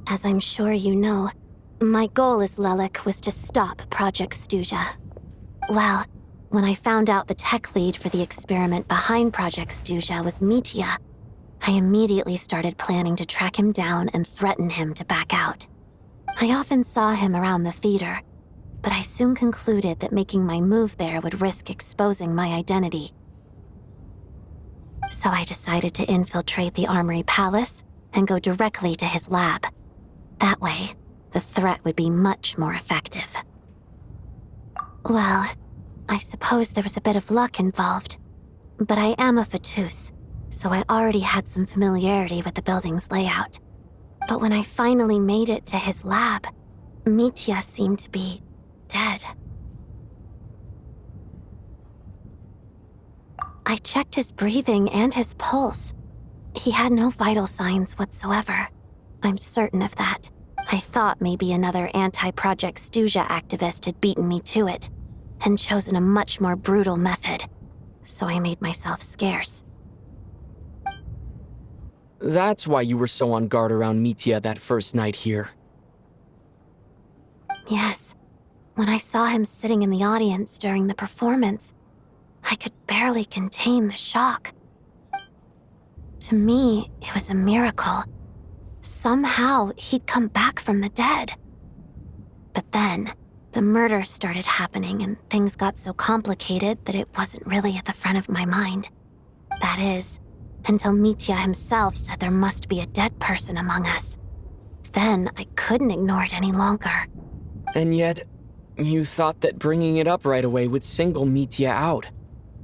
As I'm sure you know, my goal as Lelik was to stop Project Stuja. Well, when I found out the tech lead for the experiment behind Project Stuja was Mitya, I immediately started planning to track him down and threaten him to back out. I often saw him around the theater, but I soon concluded that making my move there would risk exposing my identity. So I decided to infiltrate the Armory Palace and go directly to his lab. That way, the threat would be much more effective. Well, I suppose there was a bit of luck involved, but I am a Fatus, so I already had some familiarity with the building's layout. But when I finally made it to his lab, Mitya seemed to be dead. I checked his breathing and his pulse. He had no vital signs whatsoever. I'm certain of that. I thought maybe another anti-Project Stuja activist had beaten me to it and chosen a much more brutal method, so I made myself scarce. That's why you were so on guard around Mitya that first night here. Yes. When I saw him sitting in the audience during the performance, I could barely contain the shock. To me, it was a miracle. Somehow, he'd come back from the dead. But then, the murder started happening and things got so complicated that it wasn't really at the front of my mind. That is, until Mitya himself said there must be a dead person among us. Then, I couldn't ignore it any longer. And yet, you thought that bringing it up right away would single Mitya out.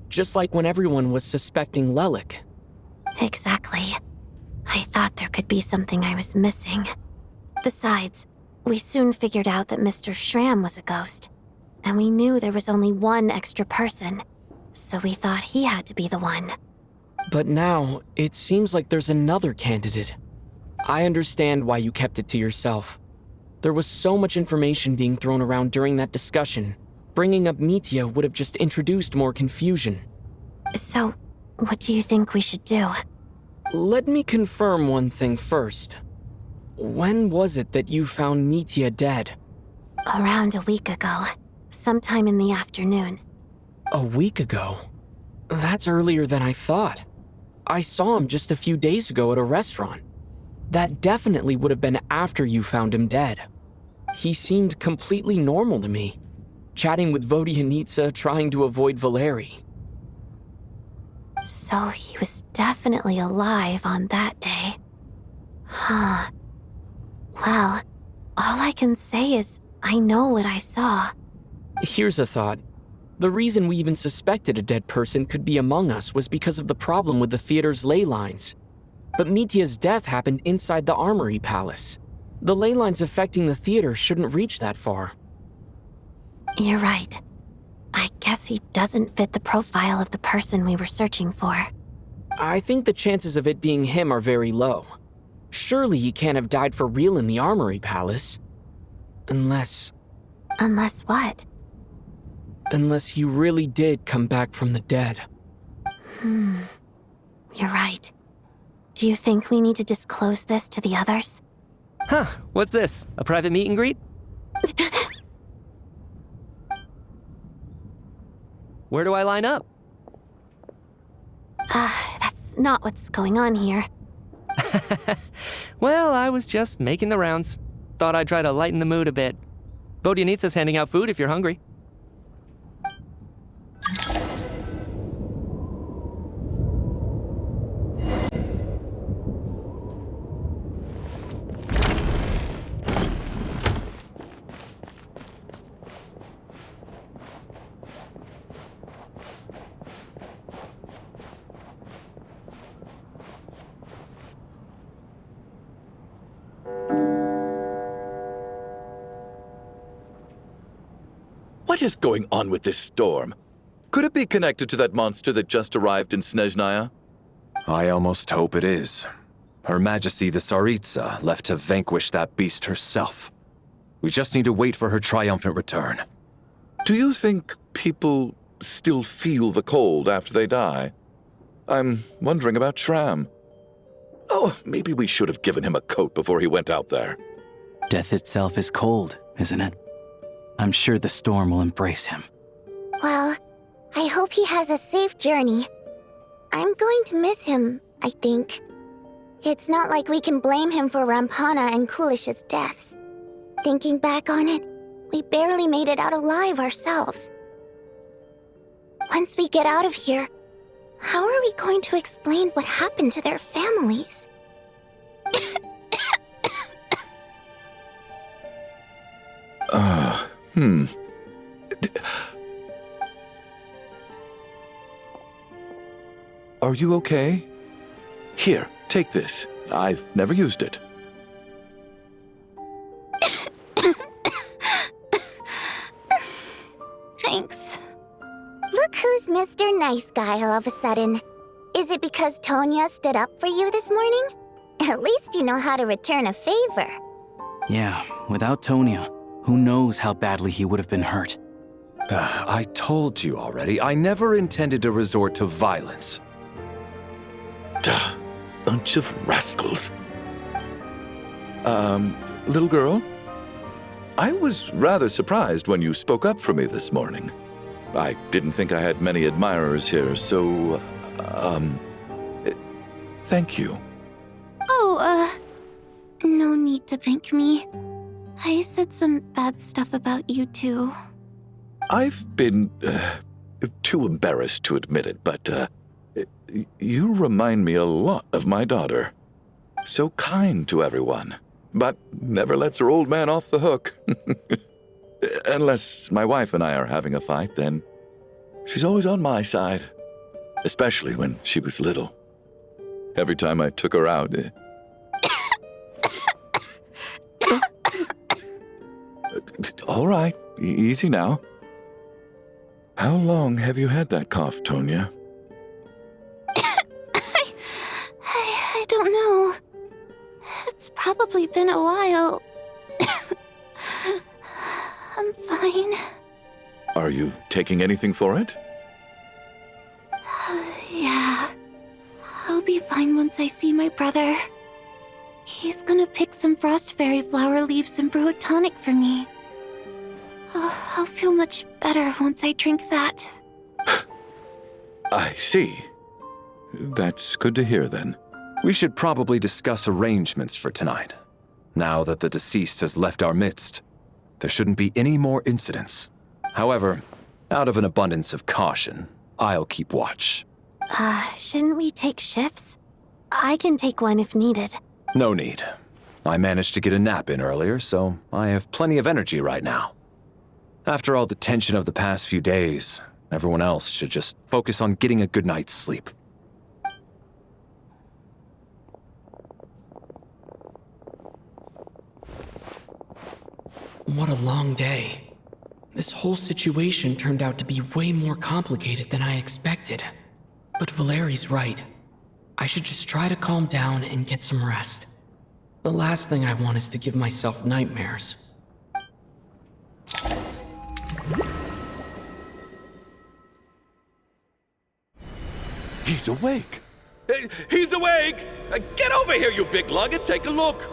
Just like when everyone was suspecting Lelik. Exactly. I thought there could be something I was missing. Besides, we soon figured out that Mr. Schramm was a ghost, and we knew there was only one extra person, so we thought he had to be the one. But now, it seems like there's another candidate. I understand why you kept it to yourself. There was so much information being thrown around during that discussion. Bringing up Mitya would have just introduced more confusion. So, what do you think we should do? Let me confirm one thing first. When was it that you found Mitya dead? Around a week ago, sometime in the afternoon. A week ago? That's earlier than I thought. I saw him just a few days ago at a restaurant. That definitely would have been after you found him dead. He seemed completely normal to me, chatting with Vodyanitsa, trying to avoid Valeri. So he was definitely alive on that day. Huh. Well, all I can say is I know what I saw. Here's a thought. The reason we even suspected a dead person could be among us was because of the problem with the theater's ley lines. But Mitya's death happened inside the Armory Palace. The ley lines affecting the theater shouldn't reach that far. You're right. I guess he doesn't fit the profile of the person we were searching for. I think the chances of it being him are very low. Surely he can't have died for real in the Armory Palace. Unless what? Unless he really did come back from the dead. You're right. Do you think we need to disclose this to the others? Huh, what's this? A private meet and greet? Where do I line up? That's not what's going on here. Well, I was just making the rounds. Thought I'd try to lighten the mood a bit. Vodyanitsa's handing out food if you're hungry. What is going on with this storm? Could it be connected to that monster that just arrived in Snezhnaya? I almost hope it is. Her Majesty the Tsaritsa left to vanquish that beast herself. We just need to wait for her triumphant return. Do you think people still feel the cold after they die? I'm wondering about Schramm. Oh, maybe we should have given him a coat before he went out there. Death itself is cold, isn't it? I'm sure the storm will embrace him. Well, I hope he has a safe journey. I'm going to miss him, I think. It's not like we can blame him for Rampana and Kulish's deaths. Thinking back on it, we barely made it out alive ourselves. Once we get out of here, how are we going to explain what happened to their families? Are you okay? Here, take this. I've never used it. Thanks. Look who's Mr. Nice Guy all of a sudden. Is it because Tonya stood up for you this morning? At least you know how to return a favor. Yeah, without Tonya, who knows how badly he would have been hurt. I told you already, I never intended to resort to violence. Duh, bunch of rascals. Little girl? I was rather surprised when you spoke up for me this morning. I didn't think I had many admirers here, so, thank you. Oh, no need to thank me. I said some bad stuff about you too. I've been, too embarrassed to admit it, but, you remind me a lot of my daughter. So kind to everyone, but never lets her old man off the hook. Unless my wife and I are having a fight, then she's always on my side. Especially when she was little. Every time I took her out... All right, easy now. How long have you had that cough, Tonya? I don't know. It's probably been a while. I'm fine. Are you taking anything for it? Yeah. I'll be fine once I see my brother. He's gonna pick some frost fairy flower leaves and brew a tonic for me. I'll feel much better once I drink that. I see. That's good to hear, then. We should probably discuss arrangements for tonight. Now that the deceased has left our midst, there shouldn't be any more incidents. However, out of an abundance of caution, I'll keep watch. Shouldn't we take shifts? I can take one if needed. No need. I managed to get a nap in earlier, so I have plenty of energy right now. After all the tension of the past few days, everyone else should just focus on getting a good night's sleep. What a long day. This whole situation turned out to be way more complicated than I expected. But Valeri's right. I should just try to calm down and get some rest. The last thing I want is to give myself nightmares. He's awake! He's awake! Get over here, you big lug, and take a look!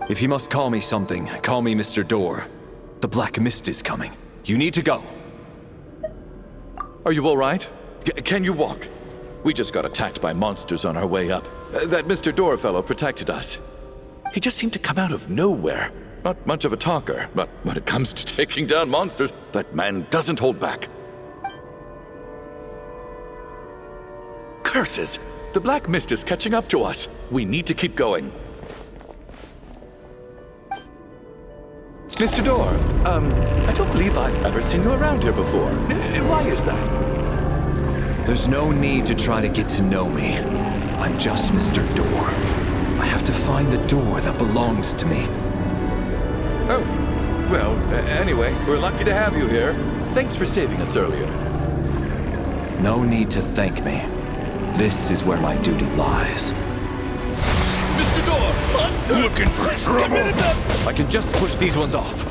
If you must call me something, call me Mr. Door. The Black Mist is coming. You need to go. Are you all right? Can you walk? We just got attacked by monsters on our way up. That Mr. Door fellow protected us. He just seemed to come out of nowhere. Not much of a talker, but when it comes to taking down monsters, that man doesn't hold back. Curses! The Black Mist is catching up to us. We need to keep going. Mr. Door, I don't believe I've ever seen you around here before. Why is that? There's no need to try to get to know me. I'm just Mr. Door. I have to find the door that belongs to me. Oh, well, anyway, we're lucky to have you here. Thanks for saving us earlier. No need to thank me. This is where my duty lies. Mr. Door, monster! Looking for trouble? I can just push these ones off.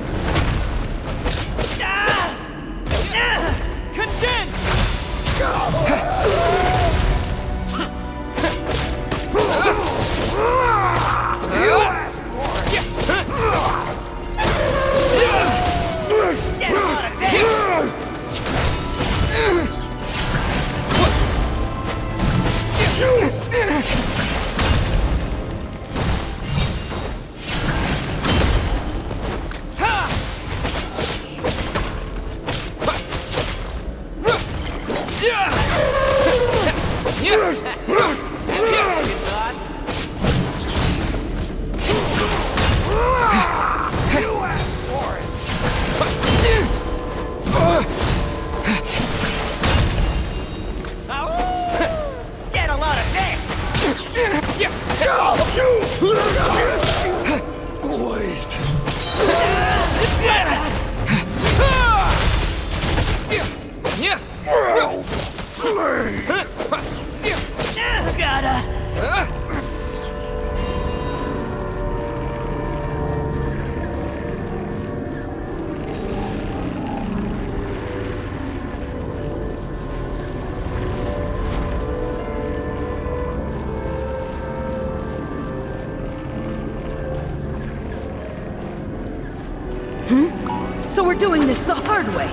So we're doing this the hard way.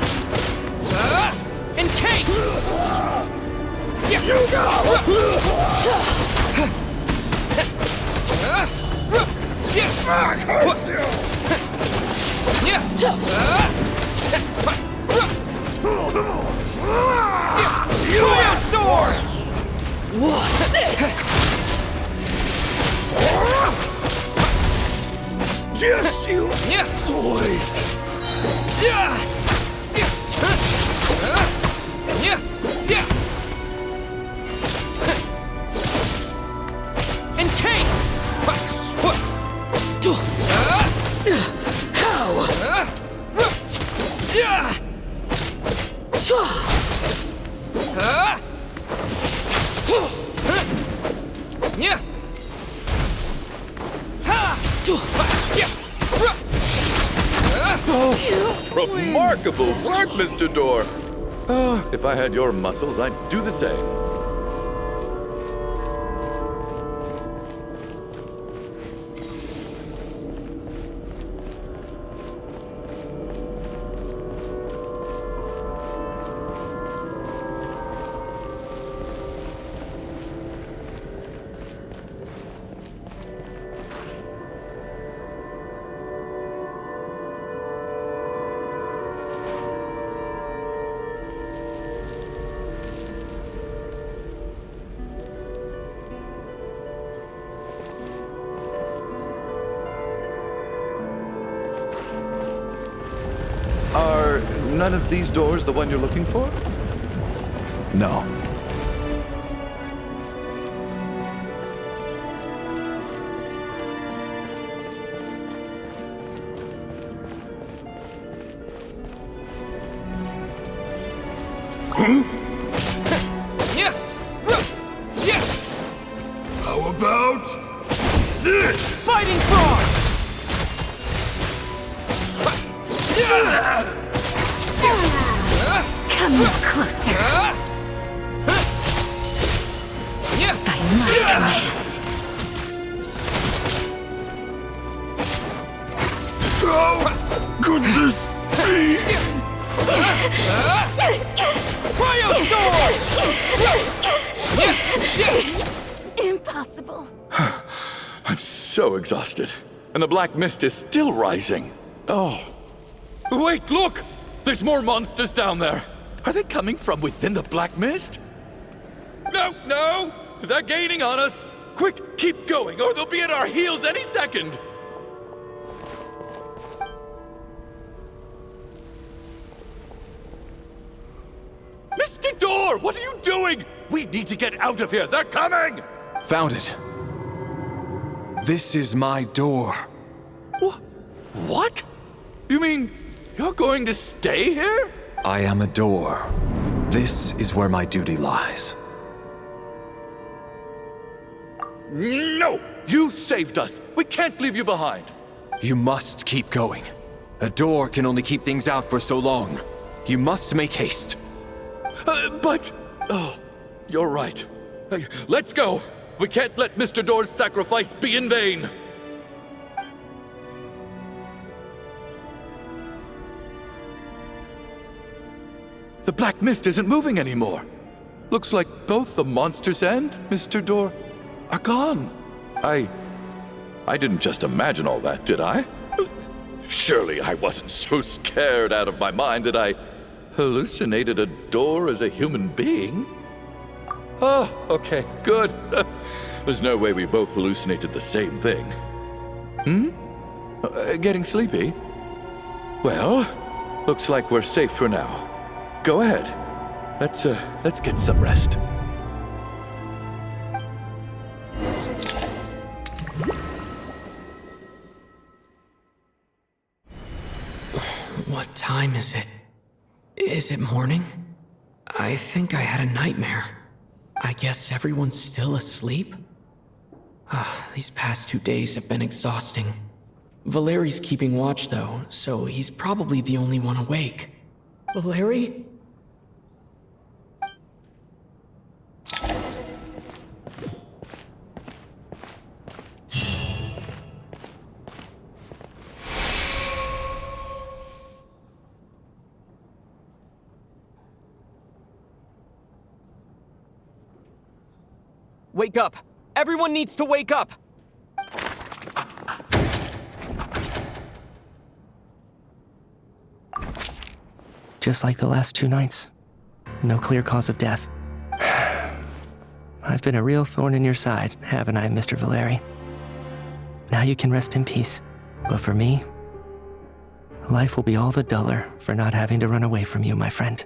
And Kate! You What's this? Just you, boy. And Kate! How? Remarkable work, Mr. Door. If I had your muscles, I'd do the same. Are none of these doors the one you're looking for? No. How about this? Fighting frog! Come no closer. By my command. How could this be? Cryo Impossible. I'm so exhausted. And the black mist is still rising. Oh. Wait, look! There's more monsters down there. Are they coming from within the black mist? No, no! They're gaining on us! Quick, keep going, or they'll be at our heels any second! Mr. Door, what are you doing? We need to get out of here. They're coming! Found it. This is my door. What? You mean you're going to stay here? I am a door. This is where my duty lies. No! You saved us. We can't leave you behind. You must keep going. A door can only keep things out for so long. You must make haste. But... Oh, you're right. Let's go. We can't let Mr. Door's sacrifice be in vain. The black mist isn't moving anymore. Looks like both the monsters and Mr. Door are gone. I didn't just imagine all that, did I? Surely I wasn't so scared out of my mind that I hallucinated a door as a human being. Oh, okay, good. There's no way we both hallucinated the same thing. Getting sleepy? Well, looks like we're safe for now. Go ahead. Let's get some rest. What time is it? Is it morning? I think I had a nightmare. I guess everyone's still asleep? These past 2 days have been exhausting. Valeri's keeping watch though, so he's probably the only one awake. Valeri? Wake up! Everyone needs to wake up! Just like the last 2 nights. No clear cause of death. I've been a real thorn in your side, haven't I, Mr. Valeri? Now you can rest in peace. But for me, life will be all the duller for not having to run away from you, my friend.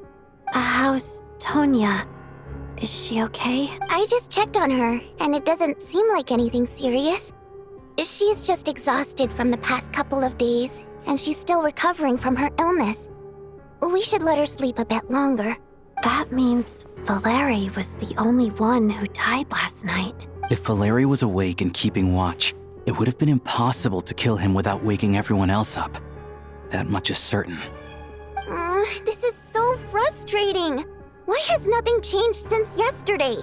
How's Tonya? Is she okay? I just checked on her, and it doesn't seem like anything serious. She's just exhausted from the past couple of days, and she's still recovering from her illness. We should let her sleep a bit longer. That means Valeri was the only one who died last night. If Valeri was awake and keeping watch, it would have been impossible to kill him without waking everyone else up. That much is certain. This is so frustrating. Why has nothing changed since yesterday?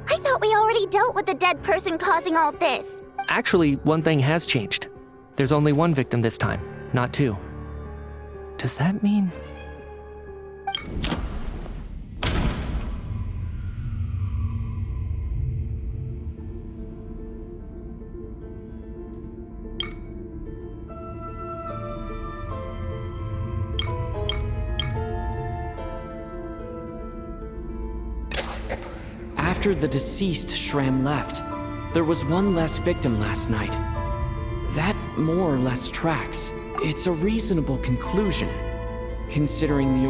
I thought we already dealt with the dead person causing all this. Actually, one thing has changed. There's only 1 victim this time, not 2. Does that mean... After the deceased Shram left, there was 1 less victim last night. That more or less tracks. It's a reasonable conclusion, considering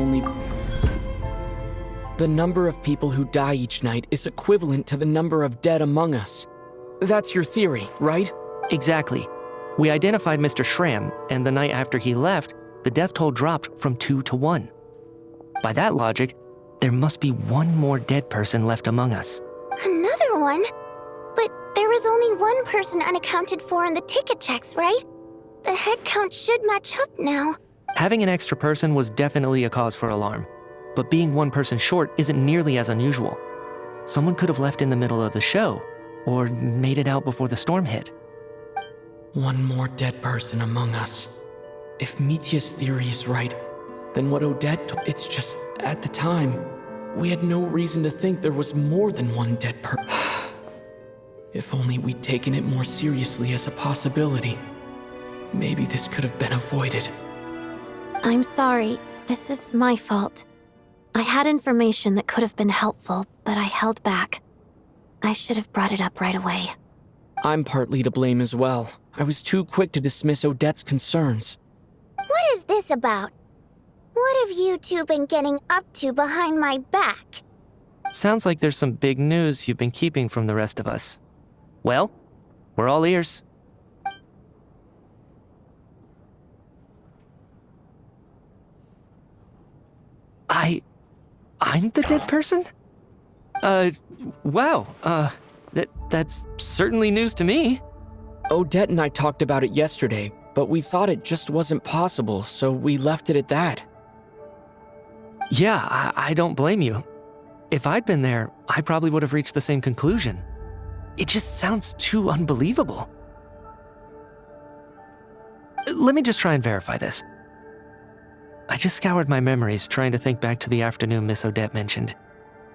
the number of people who die each night is equivalent to the number of dead among us. That's your theory, right? Exactly. We identified Mr. Shram, and the night after he left, the death toll dropped from 2 to 1. By that logic, there must be 1 more dead person left among us. Another one? But there was only 1 person unaccounted for in the ticket checks, right? The head count should match up now. Having an extra person was definitely a cause for alarm, but being 1 person short isn't nearly as unusual. Someone could have left in the middle of the show, or made it out before the storm hit. 1 more dead person among us. If Mitya's theory is right, then what Odette it's just, at the time, we had no reason to think there was more than 1 dead person. If only we'd taken it more seriously as a possibility, maybe this could have been avoided. I'm sorry. This is my fault. I had information that could have been helpful, but I held back. I should have brought it up right away. I'm partly to blame as well. I was too quick to dismiss Odette's concerns. What is this about? What have you 2 been getting up to behind my back? Sounds like there's some big news you've been keeping from the rest of us. Well, we're all ears. I'm the dead person? Wow, that's certainly news to me. Odette and I talked about it yesterday, but we thought it just wasn't possible, so we left it at that. Yeah, I don't blame you. If I'd been there, I probably would have reached the same conclusion. It just sounds too unbelievable. Let me just try and verify this. I just scoured my memories trying to think back to the afternoon Miss Odette mentioned.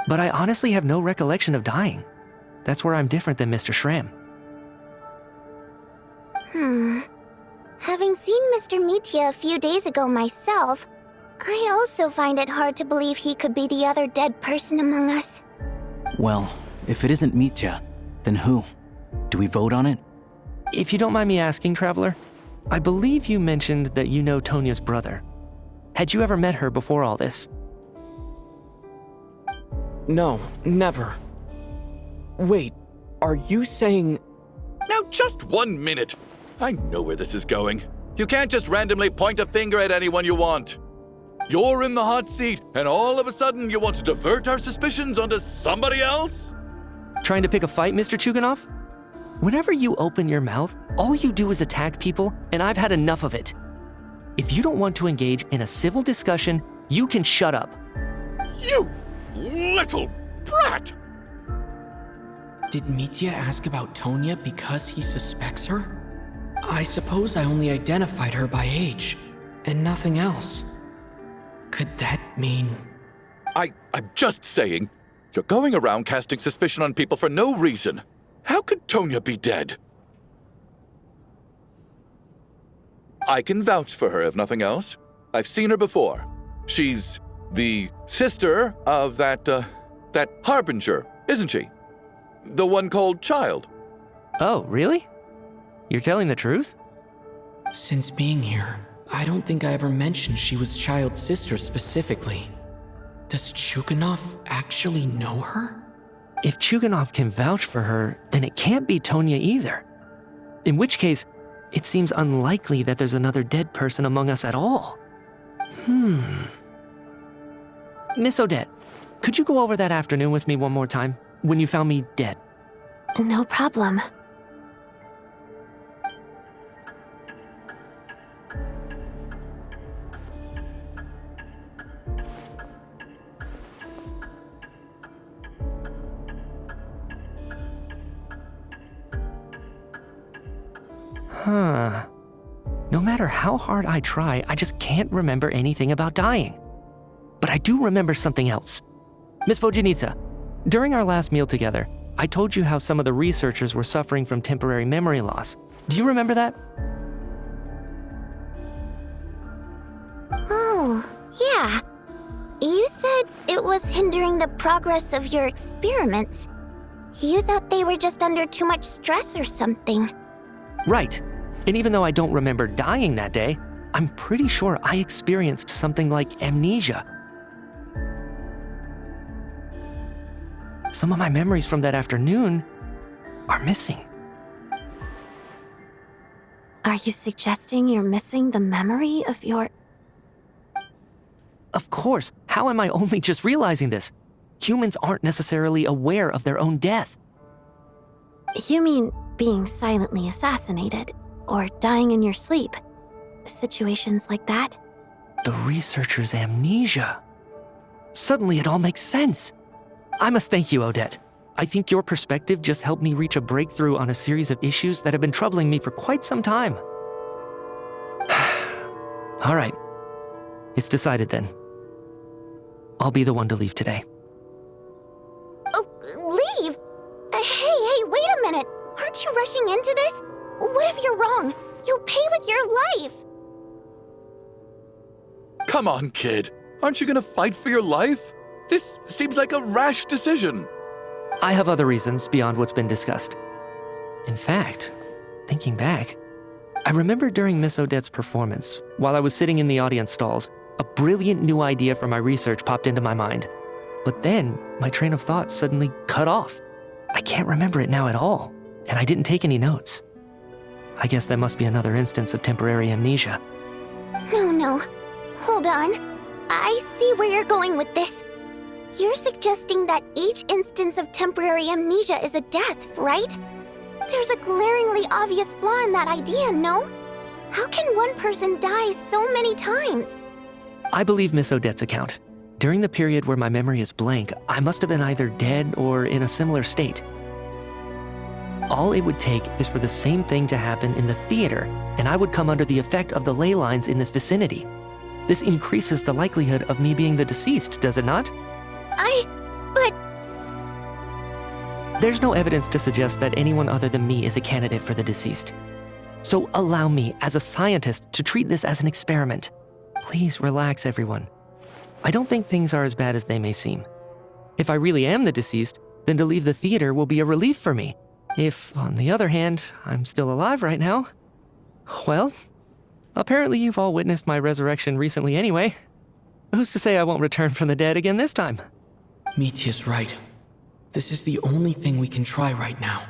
But I honestly have no recollection of dying. That's where I'm different than Mr. Shram. Having seen Mr. Mitya a few days ago myself, I also find it hard to believe he could be the other dead person among us. Well, if it isn't Mitya, then who? Do we vote on it? If you don't mind me asking, Traveler, I believe you mentioned that you know Tonya's brother. Had you ever met her before all this? No, never. Wait, are you saying... Now just 1 minute. I know where this is going. You can't just randomly point a finger at anyone you want. You're in the hot seat, and all of a sudden you want to divert our suspicions onto somebody else? Trying to pick a fight, Mr. Chuganov? Whenever you open your mouth, all you do is attack people, and I've had enough of it. If you don't want to engage in a civil discussion, you can shut up. You little brat! Did Mitya ask about Tonya because he suspects her? I suppose I only identified her by age, and nothing else. Could that mean... I'm just saying, you're going around casting suspicion on people for no reason. How could Tonya be dead? I can vouch for her, if nothing else. I've seen her before. She's the sister of that Harbinger, isn't she? The one called Child. Oh, really? You're telling the truth? Since being here, I don't think I ever mentioned she was Child's sister specifically. Does Chuganov actually know her? If Chuganov can vouch for her, then it can't be Tonya either. In which case, it seems unlikely that there's another dead person among us at all. Miss Odette, could you go over that afternoon with me one more time, when you found me dead? No problem. No matter how hard I try, I just can't remember anything about dying. But I do remember something else. Miss Vojanitsa, during our last meal together, I told you how some of the researchers were suffering from temporary memory loss. Do you remember that? Oh, yeah. You said it was hindering the progress of your experiments. You thought they were just under too much stress or something. Right. And even though I don't remember dying that day, I'm pretty sure I experienced something like amnesia. Some of my memories from that afternoon are missing. Are you suggesting you're missing the memory of your... Of course, how am I only just realizing this? Humans aren't necessarily aware of their own death. You mean being silently assassinated, or dying in your sleep? Situations like that? The researcher's amnesia. Suddenly it all makes sense. I must thank you, Odette. I think your perspective just helped me reach a breakthrough on a series of issues that have been troubling me for quite some time. All right. It's decided then. I'll be the one to leave today. Oh, leave? Hey, wait a minute. Aren't you rushing into this? What if you're wrong? You'll pay with your life. Come on, kid. Aren't you gonna fight for your life? This seems like a rash decision. I have other reasons beyond what's been discussed. In fact, thinking back, I remember during Miss Odette's performance, while I was sitting in the audience stalls, a brilliant new idea for my research popped into my mind. But then, my train of thought suddenly cut off. I can't remember it now at all, and I didn't take any notes. I guess that must be another instance of temporary amnesia. No. Hold on. I see where you're going with this. You're suggesting that each instance of temporary amnesia is a death, right? There's a glaringly obvious flaw in that idea, no? How can one person die so many times? I believe Miss Odette's account. During the period where my memory is blank, I must have been either dead or in a similar state. All it would take is for the same thing to happen in the theater, and I would come under the effect of the ley lines in this vicinity. This increases the likelihood of me being the deceased, does it not? But... There's no evidence to suggest that anyone other than me is a candidate for the deceased. So allow me, as a scientist, to treat this as an experiment. Please relax, everyone. I don't think things are as bad as they may seem. If I really am the deceased, then to leave the theater will be a relief for me. If, on the other hand, I'm still alive right now, well, apparently you've all witnessed my resurrection recently anyway. Who's to say I won't return from the dead again this time? Mitya's right. This is the only thing we can try right now.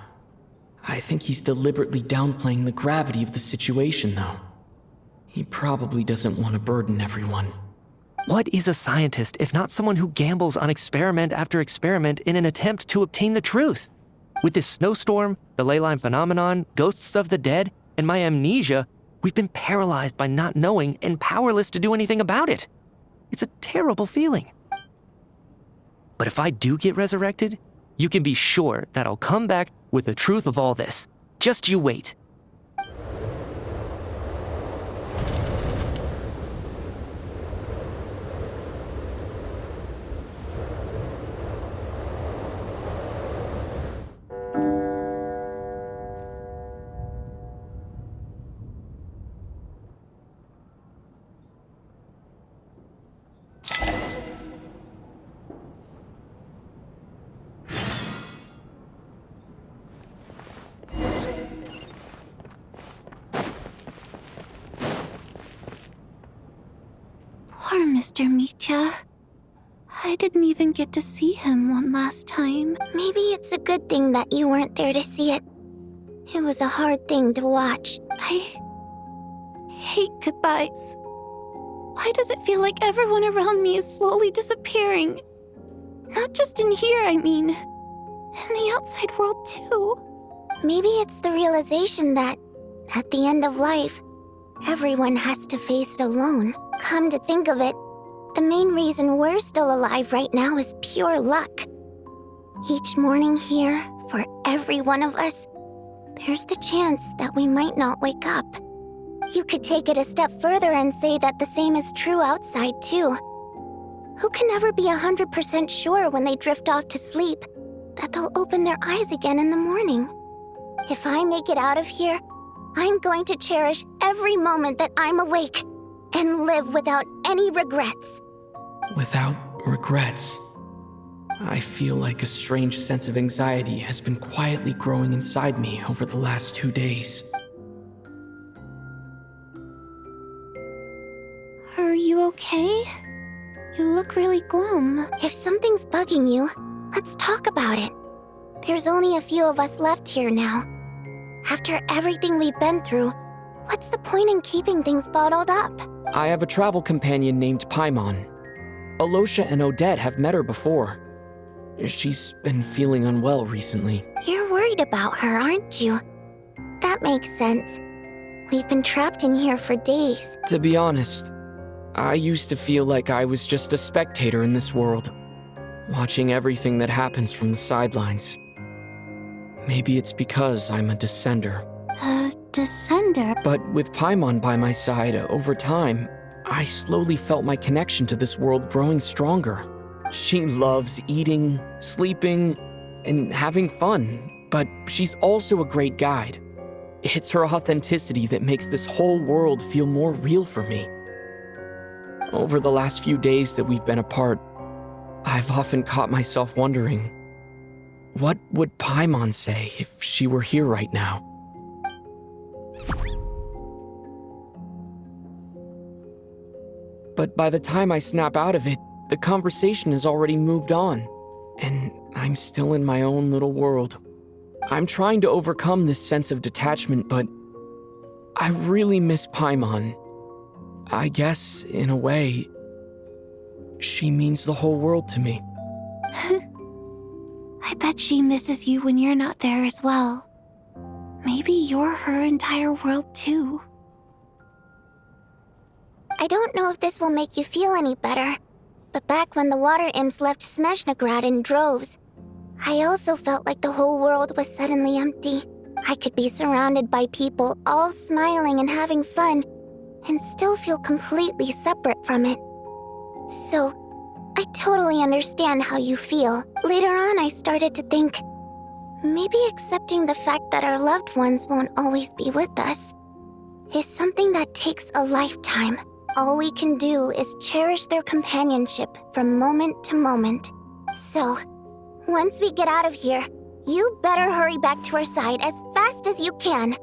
I think he's deliberately downplaying the gravity of the situation, though. He probably doesn't want to burden everyone. What is a scientist if not someone who gambles on experiment after experiment in an attempt to obtain the truth? With this snowstorm, the ley line phenomenon, ghosts of the dead, and my amnesia, we've been paralyzed by not knowing and powerless to do anything about it. It's a terrible feeling. But if I do get resurrected, you can be sure that I'll come back with the truth of all this. Just you wait. Poor Mr. Mitya. I didn't even get to see him one last time. Maybe it's a good thing that you weren't there to see it. It was a hard thing to watch. I hate goodbyes. Why does it feel like everyone around me is slowly disappearing? Not just in here, I mean. In the outside world, too. Maybe it's the realization that, at the end of life, everyone has to face it alone. Come to think of it, the main reason we're still alive right now is pure luck. Each morning here, for every one of us, there's the chance that we might not wake up. You could take it a step further and say that the same is true outside, too. Who can ever be 100% sure when they drift off to sleep that they'll open their eyes again in the morning? If I make it out of here, I'm going to cherish every moment that I'm awake and live without any regrets. Without regrets. I feel like a strange sense of anxiety has been quietly growing inside me over the last 2 days. Are you okay? You look really glum. If something's bugging you, let's talk about it. There's only a few of us left here now. After everything we've been through, what's the point in keeping things bottled up? I have a travel companion named Paimon. Alosha and Odette have met her before. She's been feeling unwell recently. You're worried about her, aren't you? That makes sense. We've been trapped in here for days. To be honest, I used to feel like I was just a spectator in this world, watching everything that happens from the sidelines. Maybe it's because I'm a descender. A descender? But with Paimon by my side, over time, I slowly felt my connection to this world growing stronger. She loves eating, sleeping, and having fun, but she's also a great guide. It's her authenticity that makes this whole world feel more real for me. Over the last few days that we've been apart, I've often caught myself wondering, what would Paimon say if she were here right now? But by the time I snap out of it, the conversation has already moved on, and I'm still in my own little world. I'm trying to overcome this sense of detachment, but I really miss Paimon. I guess, in a way, she means the whole world to me. I bet she misses you when you're not there as well. Maybe you're her entire world too. I don't know if this will make you feel any better, but back when the water imps left Snezhnograd in droves, I also felt like the whole world was suddenly empty. I could be surrounded by people all smiling and having fun, and still feel completely separate from it. So, I totally understand how you feel. Later on, I started to think, maybe accepting the fact that our loved ones won't always be with us is something that takes a lifetime. All we can do is cherish their companionship from moment to moment. So, once we get out of here, you better hurry back to our side as fast as you can.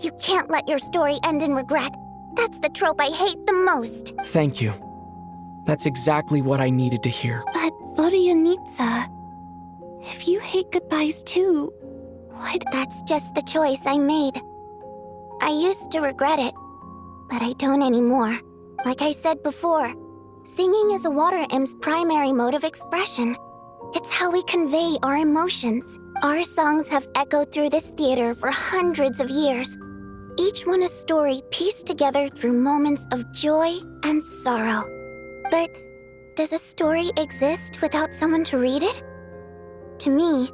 You can't let your story end in regret. That's the trope I hate the most. Thank you. That's exactly what I needed to hear. But Voryanitsa, if you hate goodbyes too, what? That's just the choice I made. I used to regret it, but I don't anymore. Like I said before, Singing is a water imp's primary mode of expression. It's how we convey our emotions. Our songs have echoed through this theater for hundreds of years. Each one a story pieced together through moments of joy and sorrow. But does a story exist without someone to read it? To me,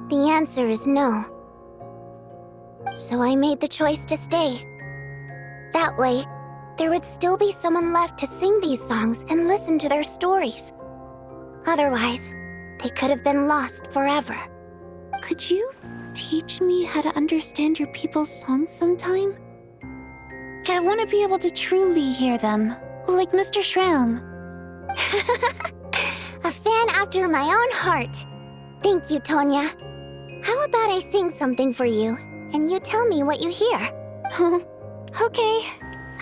the answer is no. So I made the choice to stay. That way, there would still be someone left to sing these songs and listen to their stories. Otherwise, they could have been lost forever. Could you teach me how to understand your people's songs sometime? I want to be able to truly hear them, like Mr. Shram. A fan after my own heart. Thank you, Tonya. How about I sing something for you, and you tell me what you hear? Okay,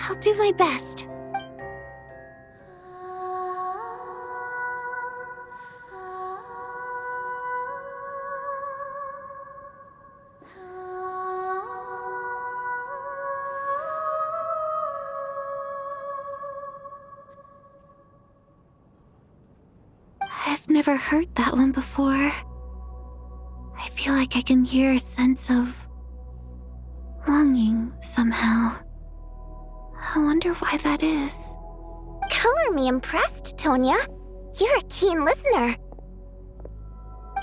I'll do my best. I've never heard that one before. I feel like I can hear a sense of longing somehow. I wonder why that is. Color me impressed, Tonya. You're a keen listener.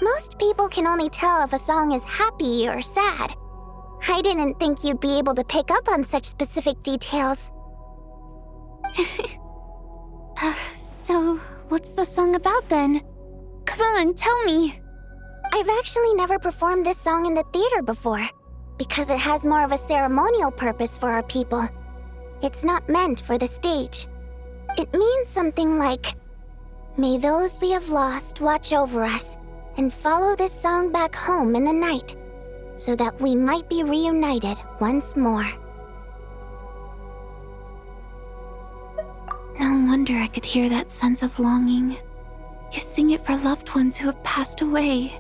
Most people can only tell if a song is happy or sad. I didn't think you'd be able to pick up on such specific details. So, what's the song about then? Come on, tell me. I've actually never performed this song in the theater before, because it has more of a ceremonial purpose for our people. It's not meant for the stage. It means something like, "May those we have lost watch over us, and follow this song back home in the night, so that we might be reunited once more." No wonder I could hear that sense of longing. You sing it for loved ones who have passed away.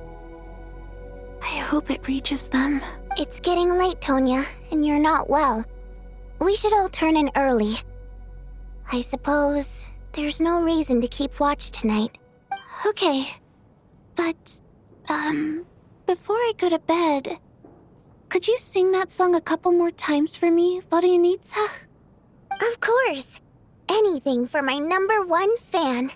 I hope it reaches them. It's getting late, Tonya, and you're not well. We should all turn in early. I suppose there's no reason to keep watch tonight. Okay. But, before I go to bed, could you sing that song a couple more times for me, Vodyanitsa? Of course. Anything for my #1 fan.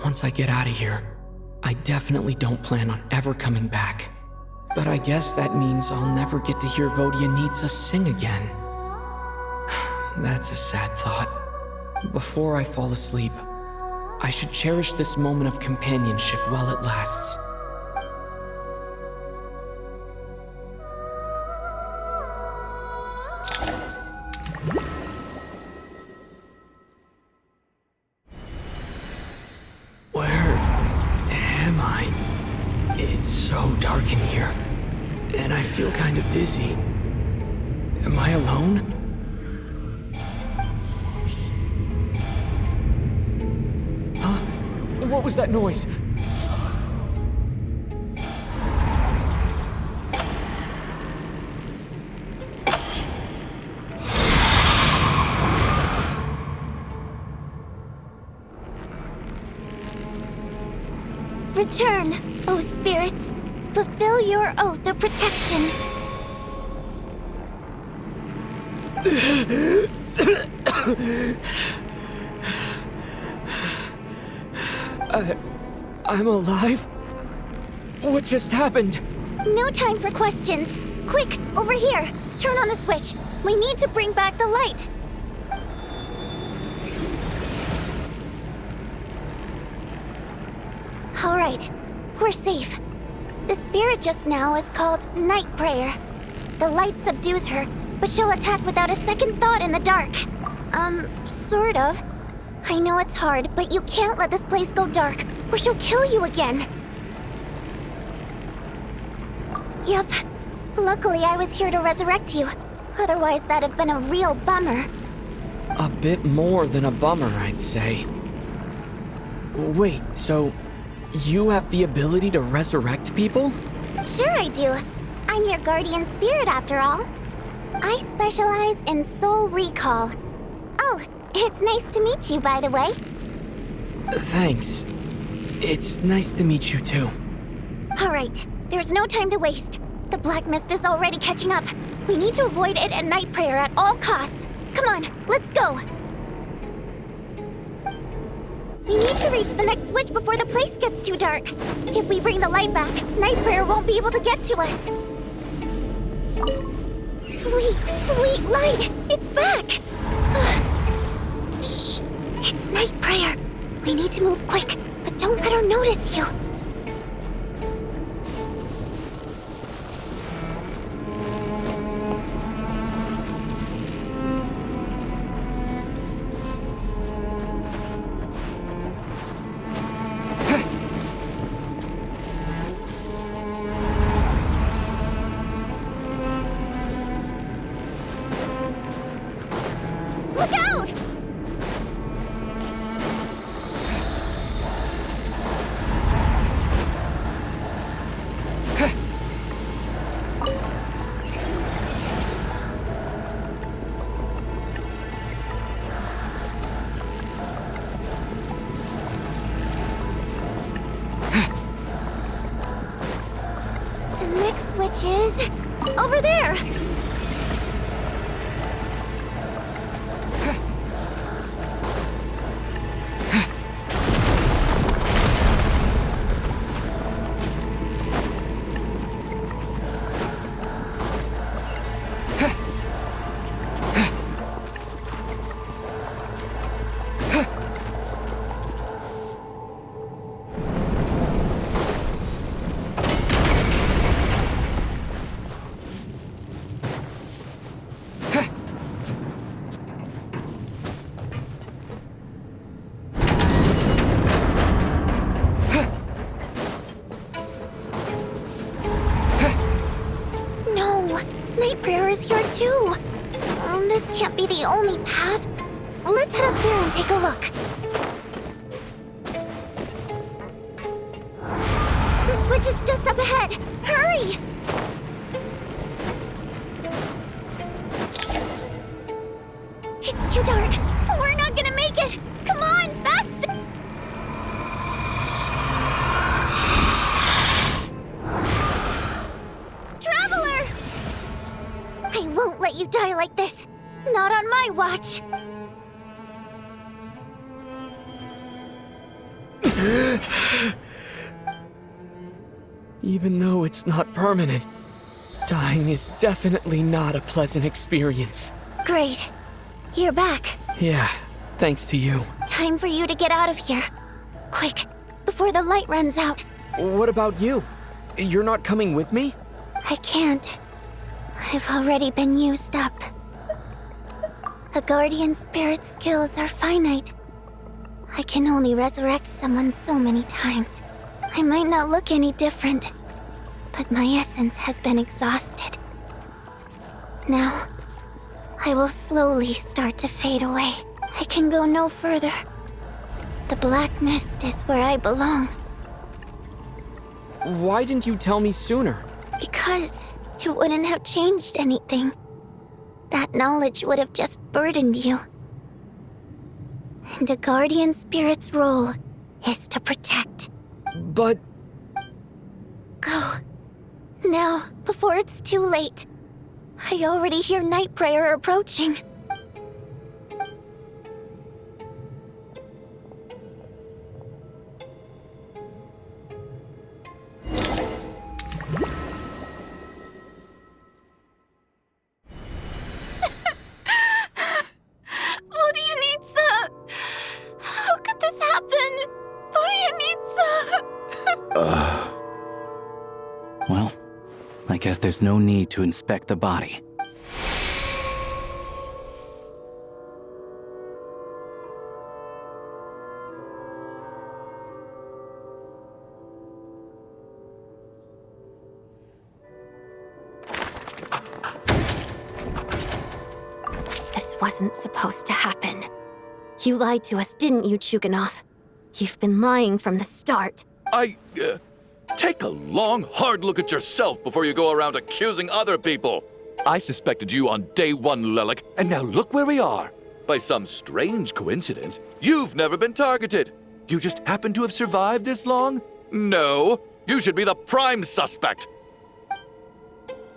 Once I get out of here, I definitely don't plan on ever coming back. But I guess that means I'll never get to hear Vodyanitsa sing again. That's a sad thought. Before I fall asleep, I should cherish this moment of companionship while it lasts. It's so dark in here, and I feel kind of dizzy. Am I alone? Huh? What was that noise? Return, O spirits. Fulfill your oath of protection. I'm alive? What just happened? No time for questions. Quick, over here. Turn on the switch. We need to bring back the light. All right, we're safe. The spirit just now is called Night Prayer. The light subdues her, but she'll attack without a second thought in the dark. Sort of. I know it's hard, but you can't let this place go dark, or she'll kill you again. Yep. Luckily, I was here to resurrect you. Otherwise, that'd have been a real bummer. A bit more than a bummer, I'd say. Wait, so you have the ability to resurrect people? Sure I do. I'm your guardian spirit after all. I specialize in soul recall. Oh, it's nice to meet you, by the way. Thanks. It's nice to meet you too. Alright, there's no time to waste. The black mist is already catching up. We need to avoid it at night prayer at all costs. Come on, let's go. We need to reach the next switch before the place gets too dark. If we bring the light back, night prayer won't be able to get to us. Sweet, sweet light! It's back! Shh! It's night prayer. We need to move quick, but don't let her notice you. Look out! The next switch is over there. Night prayer is here too. This can't be the only path. Let's head up there and take a look. The switch is just up ahead. Hurry! It's too dark. We're not gonna make it. Come on, faster! Traveler! I won't let you die like this. Not on my watch. Even though it's not permanent, dying is definitely not a pleasant experience. Great. You're back. Yeah, thanks to you. Time for you to get out of here. Quick, before the light runs out. What about you? You're not coming with me? I can't. I've already been used up. A guardian spirit's skills are finite. I can only resurrect someone so many times. I might not look any different, but my essence has been exhausted. Now, I will slowly start to fade away. I can go no further. The black mist is where I belong. Why didn't you tell me sooner? Because it wouldn't have changed anything. That knowledge would have just burdened you. And a guardian spirit's role is to protect. But... Go. Now, before it's too late. I already hear night prayer approaching. Well, I guess there's no need to inspect the body. wasn't supposed to happen. You lied to us, didn't you, Chuganov? You've been lying from the start. Take a long, hard look at yourself before you go around accusing other people. I suspected you on day one, Lelik, and now look where we are. By some strange coincidence, you've never been targeted. You just happen to have survived this long? No, you should be the prime suspect.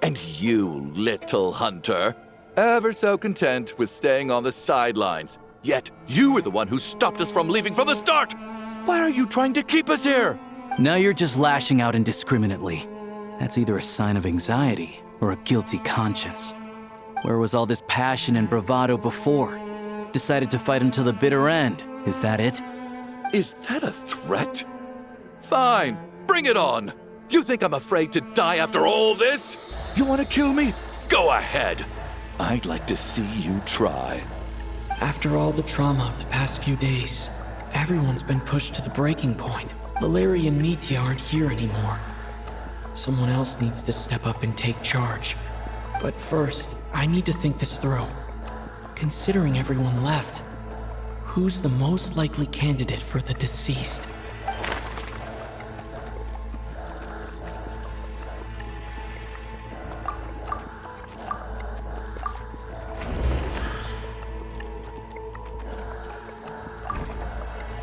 And you, little hunter, ever so content with staying on the sidelines. Yet you were the one who stopped us from leaving from the start. Why are you trying to keep us here? Now you're just lashing out indiscriminately. That's either a sign of anxiety or a guilty conscience. Where was all this passion and bravado before? Decided to fight until the bitter end. Is that it? Is that a threat? Fine, bring it on. You think I'm afraid to die after all this? You want to kill me? Go ahead. I'd like to see you try. After all the trauma of the past few days, everyone's been pushed to the breaking point. Valeria and Mitya aren't here anymore. Someone else needs to step up and take charge. But first, I need to think this through. Considering everyone left, who's the most likely candidate for the deceased?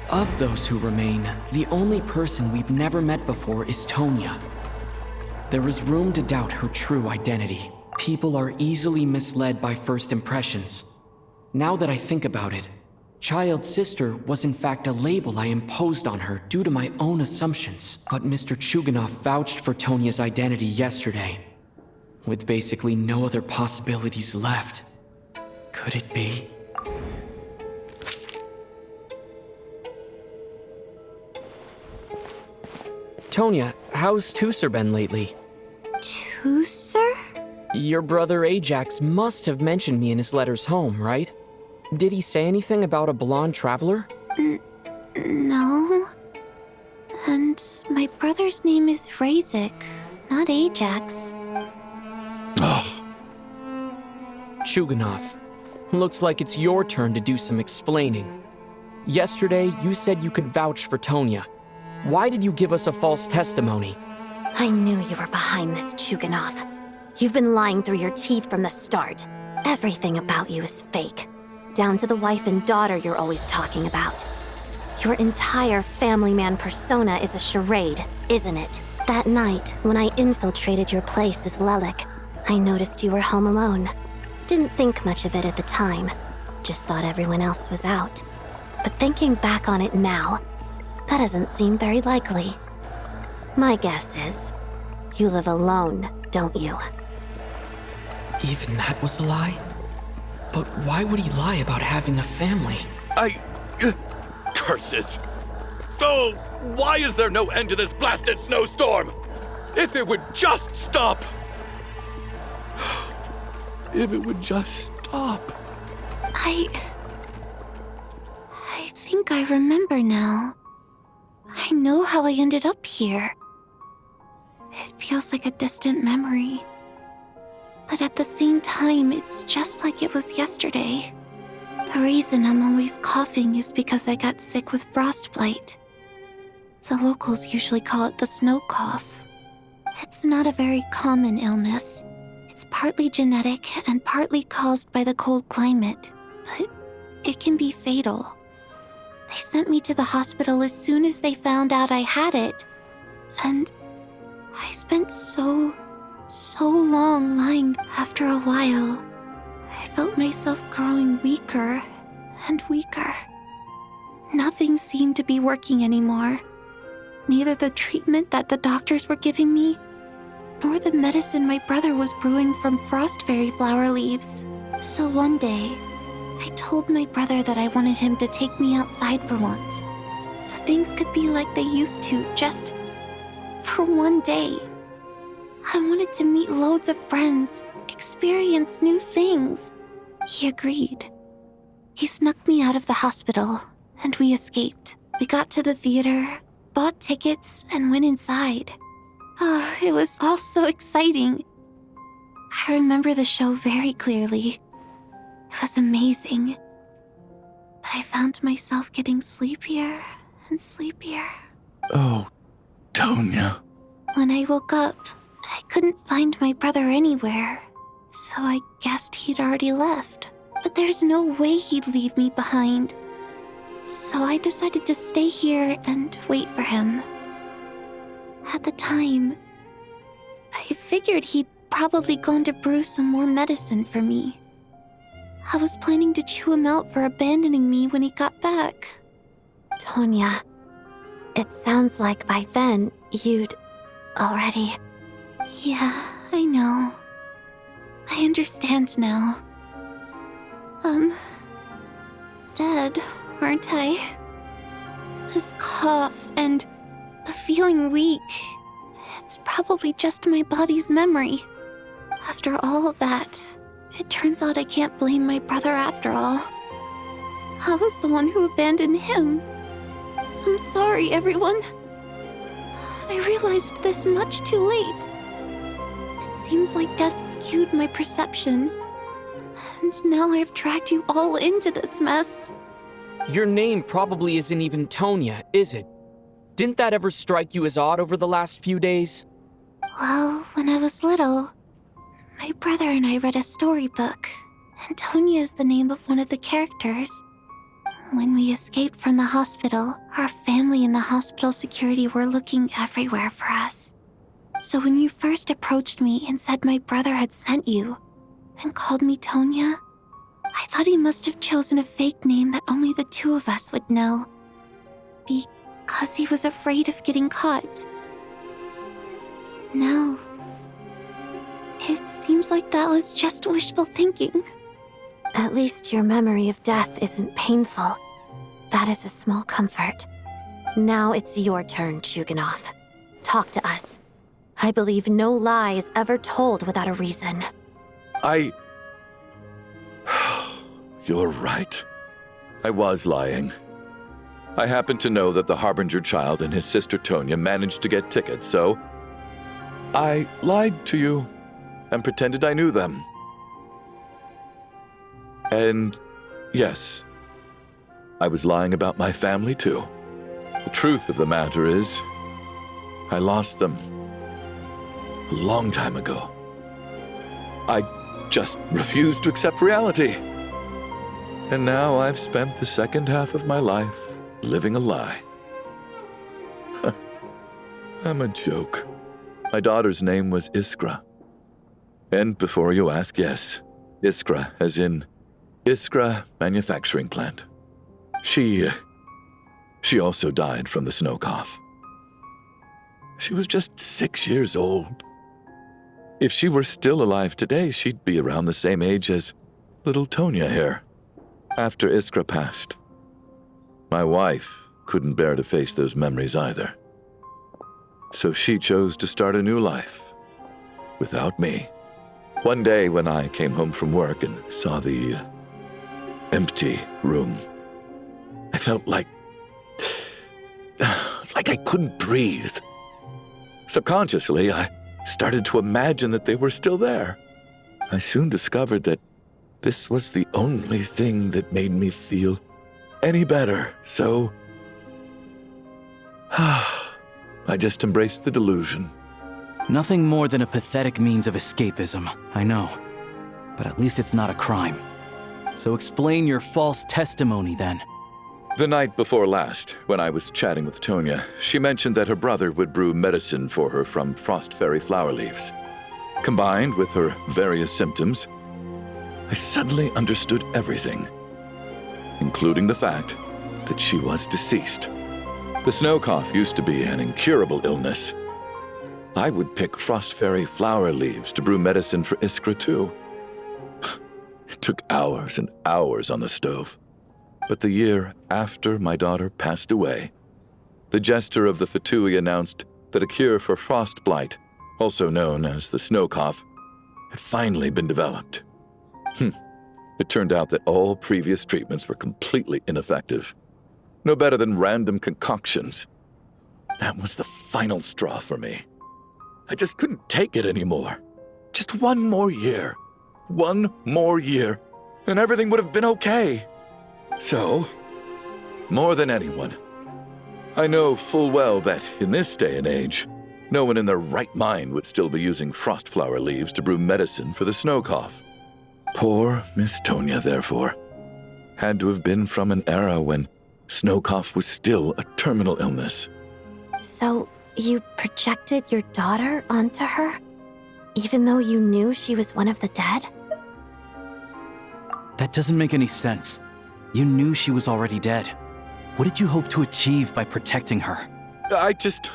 Of those who remain, the only person we've never met before is Tonya. There is room to doubt her true identity. People are easily misled by first impressions. Now that I think about it, child sister was in fact a label I imposed on her due to my own assumptions. But Mr. Chuganov vouched for Tonya's identity yesterday, with basically no other possibilities left. Could it be? Tonya, how's Tusser been lately? Tusser? Your brother Ajax must have mentioned me in his letters home, right? Did he say anything about a blonde traveler? No. And my brother's name is Razik, not Ajax. Oh. Chuganov, looks like it's your turn to do some explaining. Yesterday, you said you could vouch for Tonya. Why did you give us a false testimony? I knew you were behind this, Chuganov. You've been lying through your teeth from the start. Everything about you is fake. Down to the wife and daughter you're always talking about. Your entire family man persona is a charade, isn't it? That night, when I infiltrated your place as Lelik, I noticed you were home alone. Didn't think much of it at the time. Just thought everyone else was out. But thinking back on it now, that doesn't seem very likely. My guess is, you live alone, don't you? Even that was a lie? But why would he lie about having a family? Curses! Oh, why is there no end to this blasted snowstorm? If it would just stop! If it would just stop. I think I remember now. I know how I ended up here. It feels like a distant memory. But at the same time, it's just like it was yesterday. The reason I'm always coughing is because I got sick with frostbite. The locals usually call it the snow cough. It's not a very common illness. It's partly genetic and partly caused by the cold climate, but it can be fatal. They sent me to the hospital as soon as they found out I had it. And I spent so long lying. After a while, I felt myself growing weaker and weaker. Nothing seemed to be working anymore. Neither the treatment that the doctors were giving me, nor the medicine my brother was brewing from frost fairy flower leaves. So one day, I told my brother that I wanted him to take me outside for once, so things could be like they used to, just for one day. I wanted to meet loads of friends, experience new things. He agreed. He snuck me out of the hospital, and we escaped. We got to the theater, bought tickets, and went inside. Oh, it was all so exciting. I remember the show very clearly. It was amazing. But I found myself getting sleepier and sleepier. Oh, Tonya. When I woke up, I couldn't find my brother anywhere, so I guessed he'd already left. But there's no way he'd leave me behind. So I decided to stay here and wait for him. At the time, I figured he'd probably gone to brew some more medicine for me. I was planning to chew him out for abandoning me when he got back. Tonya, it sounds like by then you'd already... Yeah, I know. I understand now. Dead, aren't I? This cough and the feeling weak, it's probably just my body's memory. After all of that, it turns out I can't blame my brother after all. I was the one who abandoned him. I'm sorry, everyone. I realized this much too late. It seems like death skewed my perception. And now I've dragged you all into this mess. Your name probably isn't even Tonya, is it? Didn't that ever strike you as odd over the last few days? Well, when I was little, my brother and I read a storybook, and Tonya is the name of one of the characters. When we escaped from the hospital, our family and the hospital security were looking everywhere for us. So when you first approached me and said my brother had sent you, and called me Tonya, I thought he must have chosen a fake name that only the two of us would know. Because he was afraid of getting caught. No. It seems like that was just wishful thinking. At least your memory of death isn't painful. That is a small comfort. Now it's your turn, Chuganov. Talk to us. I believe no lie is ever told without a reason. You're right. I was lying. I happened to know that the Harbinger child and his sister Tonya managed to get tickets, so I lied to you and pretended I knew them. And yes, I was lying about my family too. The truth of the matter is, I lost them a long time ago. I just refused to accept reality. And now I've spent the second half of my life living a lie. I'm a joke. My daughter's name was Iskra. And before you ask, yes, Iskra, as in Iskra Manufacturing Plant. She also died from the snow cough. She was just 6 years old. If she were still alive today, she'd be around the same age as little Tonya here. After Iskra passed, my wife couldn't bear to face those memories either. So she chose to start a new life without me. One day when I came home from work and saw the empty room, I felt like I couldn't breathe. Subconsciously, I started to imagine that they were still there. I soon discovered that this was the only thing that made me feel any better, so I just embraced the delusion. Nothing more than a pathetic means of escapism, I know. But at least it's not a crime. So explain your false testimony then. The night before last, when I was chatting with Tonya, she mentioned that her brother would brew medicine for her from frost fairy flower leaves. Combined with her various symptoms, I suddenly understood everything, including the fact that she was deceased. The snow cough used to be an incurable illness. I would pick frost fairy flower leaves to brew medicine for Iskra too. It took hours and hours on the stove. But the year after my daughter passed away, the jester of the Fatui announced that a cure for frost blight, also known as the snow cough, had finally been developed. It turned out that all previous treatments were completely ineffective. No better than random concoctions. That was the final straw for me. I just couldn't take it anymore. Just one more year. One more year. and everything would have been okay. So, more than anyone, I know full well that in this day and age, no one in their right mind would still be using frost flower leaves to brew medicine for the snow cough. Poor Miss Tonya, therefore, had to have been from an era when snow cough was still a terminal illness. So, you projected your daughter onto her? Even though you knew she was one of the dead? That doesn't make any sense. You knew she was already dead. What did you hope to achieve by protecting her? I just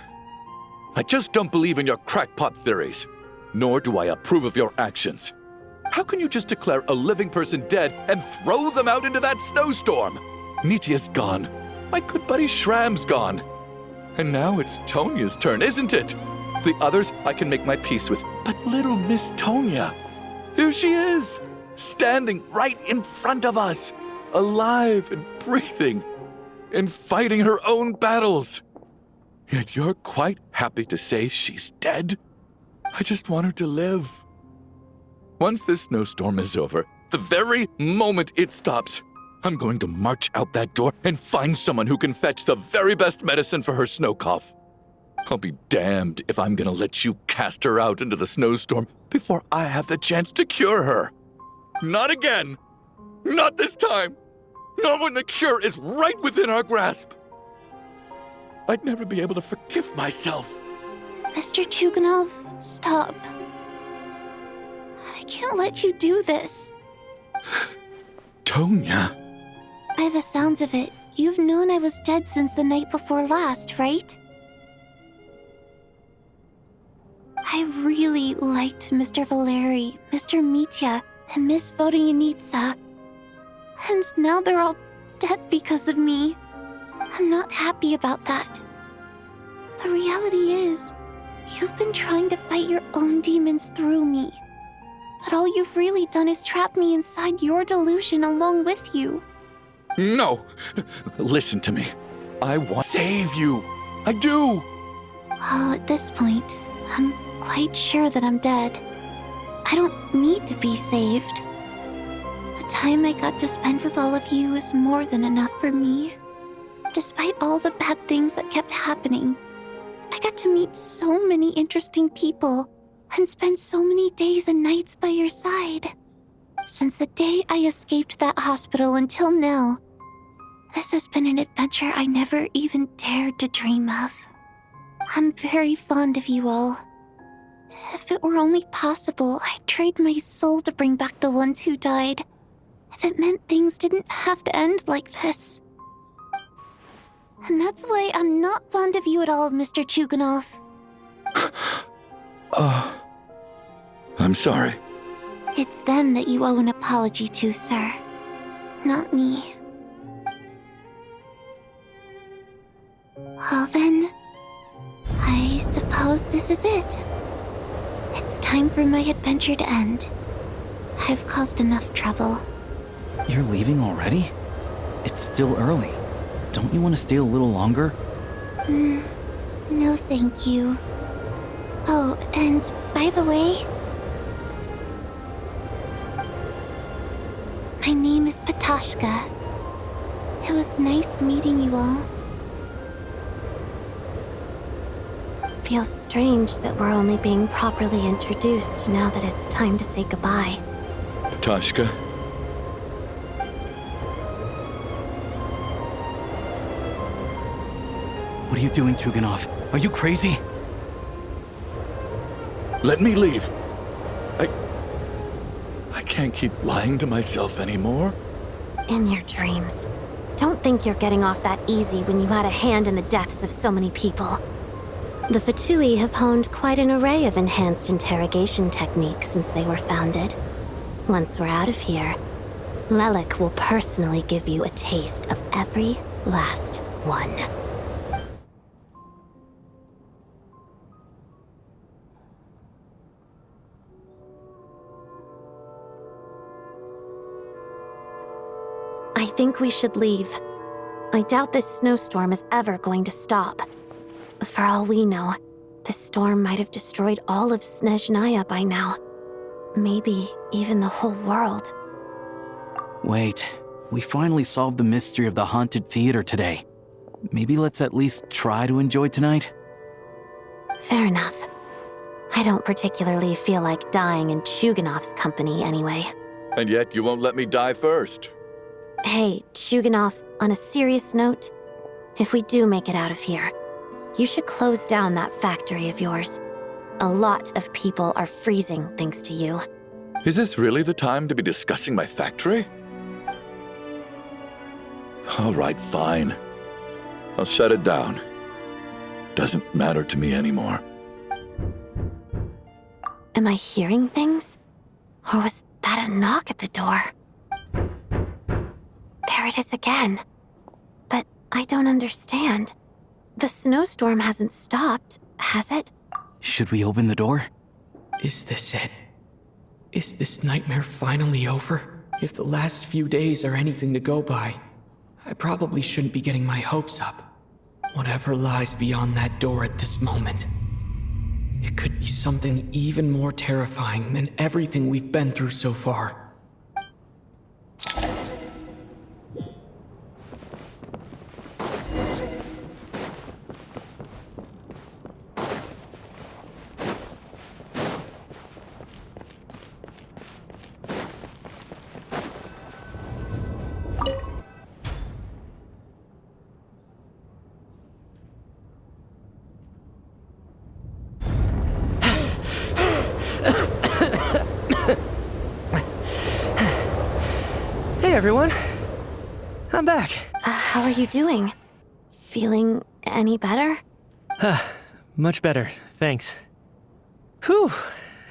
don't believe in your crackpot theories, nor do I approve of your actions. How can you just declare a living person dead and throw them out into that snowstorm? Nitia's gone. My good buddy Shram's gone. And now it's Tonya's turn, isn't it? The others I can make my peace with, but little Miss Tonya, here she is, standing right in front of us, alive and breathing, and fighting her own battles. Yet you're quite happy to say she's dead? I just want her to live. Once this snowstorm is over, the very moment it stops, I'm going to march out that door and find someone who can fetch the very best medicine for her snow cough. I'll be damned if I'm gonna let you cast her out into the snowstorm before I have the chance to cure her. Not again. Not this time. Not when the cure is right within our grasp. I'd never be able to forgive myself. Mr. Chuganov, stop. I can't let you do this. Tonya. By the sounds of it, you've known I was dead since the night before last, right? I really liked Mr. Valeri, Mr. Mitya, and Miss Vodyanitsa. And now they're all dead because of me. I'm not happy about that. The reality is, you've been trying to fight your own demons through me. But all you've really done is trap me inside your delusion along with you. No! Listen to me. I want to save you. I do! Well, at this point, I'm quite sure that I'm dead. I don't need to be saved. The time I got to spend with all of you is more than enough for me. Despite all the bad things that kept happening, I got to meet so many interesting people and spend so many days and nights by your side. Since the day I escaped that hospital until now, this has been an adventure I never even dared to dream of. I'm very fond of you all. If it were only possible, I'd trade my soul to bring back the ones who died. If it meant things didn't have to end like this. And that's why I'm not fond of you at all, Mr. Chuganov. I'm sorry. It's them that you owe an apology to, sir. Not me. Well then, I suppose this is it. It's time for my adventure to end. I've caused enough trouble. You're leaving already? It's still early. Don't you want to stay a little longer? No thank you. Oh, and by the way, my name is Patashka. It was nice meeting you all. Feels strange that we're only being properly introduced now that it's time to say goodbye. Patashka. What are you doing, Chuganov? Are you crazy? Let me leave. I can't keep lying to myself anymore. In your dreams. Don't think you're getting off that easy when you had a hand in the deaths of so many people. The Fatui have honed quite an array of enhanced interrogation techniques since they were founded. Once we're out of here, Lelik will personally give you a taste of every last one. I think we should leave. I doubt this snowstorm is ever going to stop. For all we know, this storm might have destroyed all of Snezhnaya by now. Maybe even the whole world. Wait, we finally solved the mystery of the haunted theater today. Maybe let's at least try to enjoy tonight? Fair enough. I don't particularly feel like dying in Chuganov's company anyway. And yet you won't let me die first. Hey, Chuganov, on a serious note, if we do make it out of here, you should close down that factory of yours. A lot of people are freezing thanks to you. Is this really the time to be discussing my factory? All right, fine. I'll shut it down. Doesn't matter to me anymore. Am I hearing things? Or was that a knock at the door? There it is again. But I don't understand. The snowstorm hasn't stopped, has it? Should we open the door? Is this it? Is this nightmare finally over? If the last few days are anything to go by, I probably shouldn't be getting my hopes up. Whatever lies beyond that door at this moment, it could be something even more terrifying than everything we've been through so far. Hey everyone, I'm back. How are you doing? Feeling any better? Much better, thanks. Whew,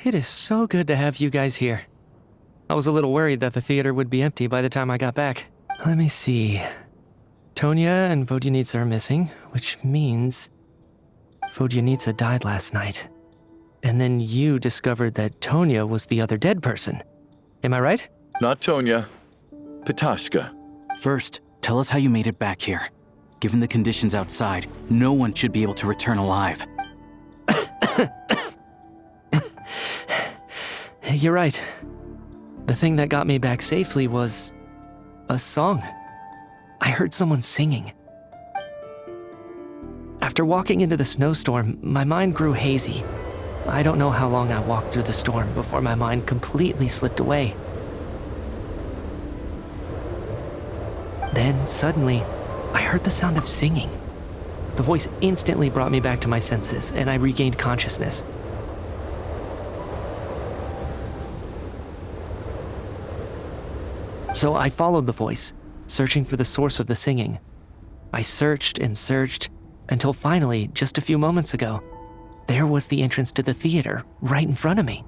it is so good to have you guys here. I was a little worried that the theater would be empty by the time I got back. Let me see. Tonya and Vodyanitsa are missing, which means Vodyanitsa died last night. And then you discovered that Tonya was the other dead person. Am I right? Not Tonya. Pitashka. First, tell us how you made it back here. Given the conditions outside, no one should be able to return alive. You're right. The thing that got me back safely was a song. I heard someone singing. After walking into the snowstorm, my mind grew hazy. I don't know how long I walked through the storm before my mind completely slipped away. Then, suddenly, I heard the sound of singing. The voice instantly brought me back to my senses, and I regained consciousness. So I followed the voice, searching for the source of the singing. I searched and searched, until finally, just a few moments ago, there was the entrance to the theater, right in front of me.